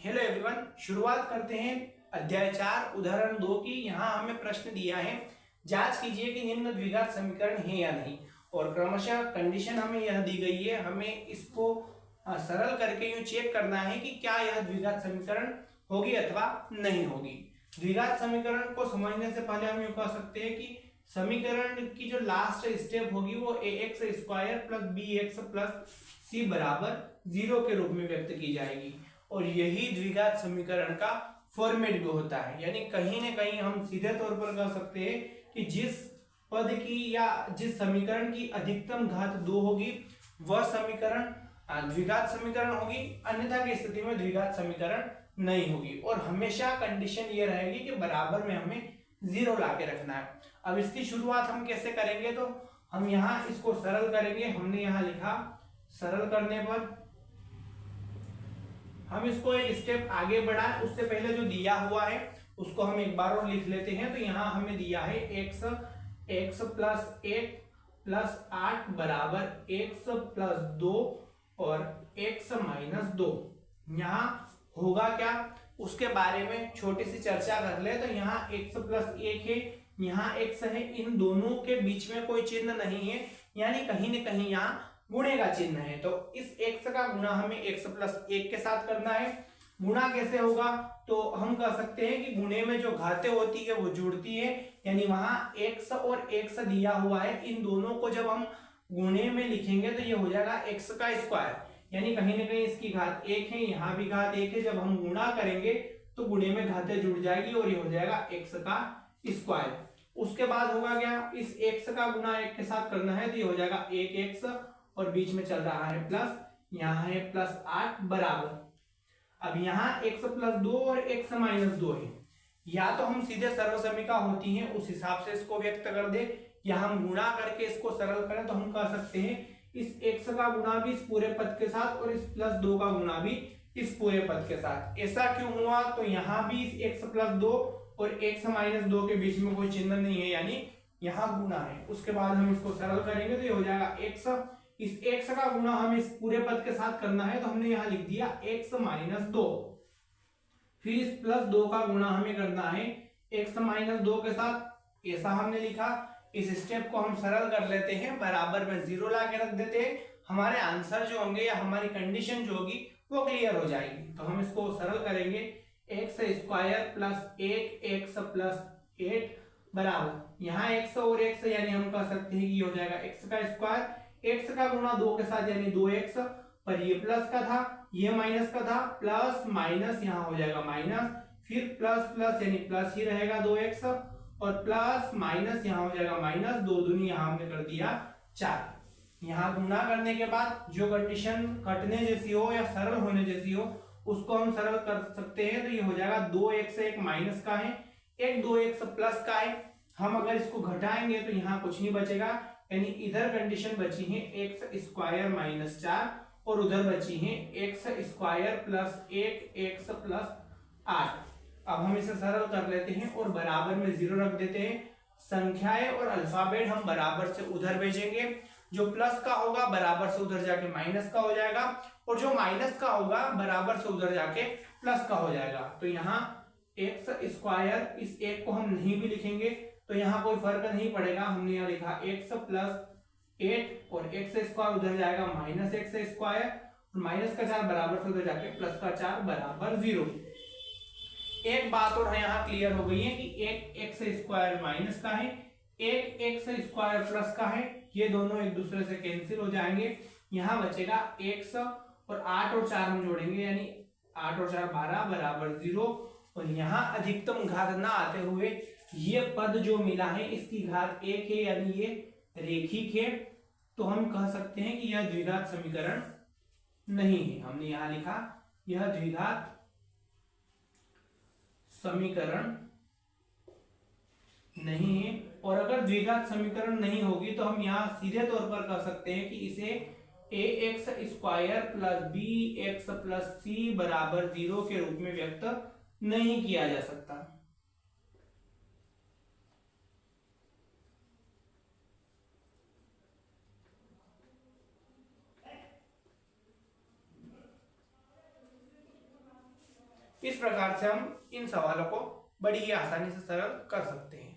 Hello everyone, शुरुआत करते हैं अध्याय 4 उदाहरण 2 की। यहाँ हमें प्रश्न दिया है, जांच कीजिए कि निम्न द्विघात समीकरण है या नहीं। और क्रमशः कंडीशन हमें यह दी गई है, हमें इसको सरल करके यूं चेक करना है कि क्या यह द्विघात समीकरण होगी अथवा नहीं होगी। द्विघात समीकरण को समझने से पहले हम यूं कह सकते हैं कि समीकरण की जो लास्ट स्टेप होगी वो ax square plus bx plus c बराबर 0 के रूप में व्यक्त की जाएगी। और यही द्विघात समीकरण का फॉर्मेट भी होता है, यानी कहीं ना कहीं हम सीधे तौर पर कह सकते हैं कि जिस पद की या जिस समीकरण की अधिकतम घात 2 होगी वह समीकरण द्विघात समीकरण होगी, अन्यथा की स्थिति में द्विघात समीकरण नहीं होगी। और हमेशा कंडीशन ये रहेगी कि बराबर में हमें 0 ला के रखना है। अब इसकी शुरुआत हम कैसे करेंगे, तो हम यहाँ इसको सरल करेंगे। हमने यहाँ लिखा सरल करने पर हम इसको एक स्टेप आगे बढ़ाएं, उससे पहले जो दिया हुआ है उसको हम एक बार और लिख लेते हैं। तो यहाँ हमें दिया है x प्लस 1 प्लस 8 बराबर x प्लस 2 और x माइनस 2। यहाँ होगा क्या उसके बारे में छोटी सी चर्चा कर ले। तो यहाँ x प्लस 1 है, यहाँ x है, इन दोनों के बीच में कोई चिन्ह नहीं है, यानी कहीं ना कहीं यहाँ गुणे का चिन्ह है। तो इस x का गुणा हमें x प्लस 1 के साथ करना है। गुणा कैसे होगा, तो हम कह सकते हैं कि गुणे में जो घातें होती है वो जुड़ती है, यानी वहां x और x दिया हुआ है, इन दोनों को जब हम गुणे में लिखेंगे तो ये हो जाएगा x का स्क्वायर, यानी कहीं ना कहीं इसकी घात 1 है, यहाँ भी घात 1 है। जब हम गुणा करेंगे तो गुणे में घातें जुड़ जाएगी और ये हो जाएगा x का स्क्वायर। उसके बाद होगा क्या, इस x का गुणा 1 के साथ करना है तो ये हो जाएगा 1x और बीच में चल रहा है प्लस, यहाँ है प्लस 8 बराबर। अब यहाँ x प्लस 2 और x माइनस 2 है, या तो हम सीधे सर्वसमीका होती हैं उस हिसाब से इसको व्यक्त कर दे, या हम गुणा करके इसको सरल करें तो हम कह सकते हैं इस x का गुणा भी इस पूरे पद के साथ और इस प्लस 2 का गुणा भी इस पूरे पद के साथ। ऐसा क्यों हुआ, तो यहाँ भी इस x प्लस 2 और x माइनस 2 के बीच में कोई चिन्ह नहीं है, यानी यहाँ गुणा है। उसके बाद हम इसको सरल करेंगे तो ये हो जाएगा x, इस x का गुणा हमें इस पूरे पद के साथ करना है तो हमने यहां लिख दिया x माइनस 2। फिर इस प्लस 2 का गुणा हमें करना है x माइनस 2 के साथ, ऐसा हमने लिखा। इस स्टेप को हम सरल कर लेते हैं, बराबर में 0 ला के रख देते हैं। हमारे आंसर जो होंगे या हमारी कंडीशन जो होगी वो क्लियर हो जाएगी। तो हम इसको सरल करेंगे, x square plus 1x plus 8 बराबर, यहाँ x और x यानी हम कह सकते हैं कि ये हो जाएगा x का स्क्वायर, x का गुणा 2 के साथ यानी 2x, पर ये प्लस का था ये माइनस का था, प्लस माइनस यहाँ हो जाएगा माइनस, फिर प्लस प्लस यानी प्लस ही रहेगा 2x और प्लस माइनस यहाँ हो जाएगा माइनस, 2 दूनी यहाँ हमने कर दिया 4। यहाँ गुणा करने के बाद जो कंडीशन कटने जैसी हो या सरल होने जैसी हो उसको हम सरल कर सकते हैं। तो ये हो जाएगा 2x एक माइनस का है, एक 2x प्लस का है। हम अगर इसको घटाएंगे तो यहाँ कुछ नहीं बचेगा, यानी इधर कंडीशन बची है x स्क्वायर माइनस 4 और उधर बची है x square plus 1x plus 8। अब हम इसे सरल कर लेते हैं और बराबर में 0 रख देते हैं। संख्याएं और अल्फाबेट हम बराबर से उधर भेजेंगे, जो प्लस का होगा बराबर से उधर जाके माइनस का हो जाएगा और जो माइनस का होगा बराबर से उधर जाके प्लस का हो जाएगा। तो यहाँ x स्क्वायर, इस एक को हम नहीं भी लिखेंगे तो यहाँ कोई फर्क नहीं पड़ेगा। हमने यहाँ लिखा x प्लस 8 और x स्क्वायर उधर जाएगा माइनस x स्क्वायर और माइनस का 4 बराबर से उधर जाके प्लस का 4 बराबर 0। एक बात और यहाँ क्लियर हो गई है कि एक x स्क्वायर माइनस का है, एक x स्क्वायर प्लस का है, ये दोनों एक दूसरे से कैंसिल हो जाएंगे। यहाँ बचेगा x और 8 और 4 हम जोड़ेंगे, यानी 8 और 4 12 बराबर 0। और यहाँ अधिकतम घात ना आते हुए ये पद जो मिला है इसकी घात 1 है, यानी ये रेखिक है। तो हम कह सकते हैं कि यह द्विघात समीकरण नहीं है। हमने यहां लिखा यह द्विघात समीकरण नहीं है। और अगर द्विघात समीकरण नहीं होगी तो हम यहां सीधे तौर पर कह सकते हैं कि इसे ax square plus bx plus c बराबर 0 के रूप में व्यक्त नहीं किया जा सकता। इस प्रकार से हम इन सवालों को बड़ी ही आसानी से सरल कर सकते हैं।